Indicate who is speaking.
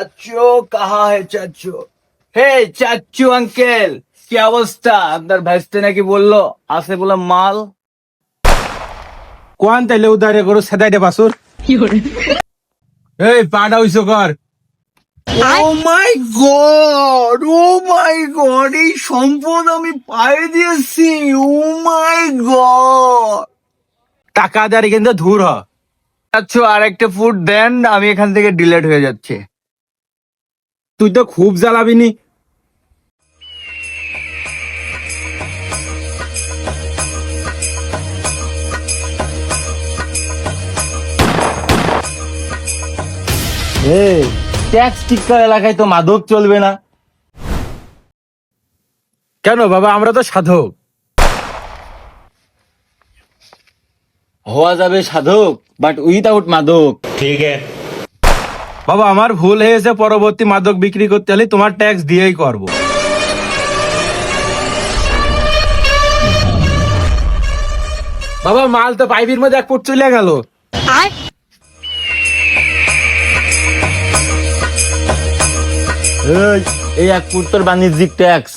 Speaker 1: চাচু কাহা হে চাচু? হে চাচু আঙ্কেল, কি অবস্থা? আপনার ভাইস্তে নাকি বললো আছে বলে মাল।
Speaker 2: কোয়ান তাইলে উদারে করো সেদাইতে বাসুর এই পাটা হইছো কর।
Speaker 1: ও মাই গড, ও মাই গড, এই সম্পদ আমি পায়ে দিয়েছি। ও মাই গড।
Speaker 2: টাকা দেয় কিন্তু ধুর হ।
Speaker 1: চাচু আর একটা ফুড দেন, আমি এখান থেকে ডিলেট হয়ে যাচ্ছে।
Speaker 2: তুই তো খুব জ্বালাবি নি।
Speaker 1: ট্যাক্স টিক্কার এলাকায় তো মাদক চলবে না।
Speaker 2: কেন বাবা, আমরা তো সাধক।
Speaker 1: হওয়া যাবে সাধক, বাট উইদাউট মাদক।
Speaker 2: বাবা আমার ভুল হয়েছে, পরবর্তী মাদক বিক্রি করতে হলে তোমার ট্যাক্স দিয়েই করব। বাবা মাল তো পাইপের মধ্যে এক ফুট চলে গেল।
Speaker 1: এই এক ফুট তোর বাণিজ্যিক ট্যাক্স।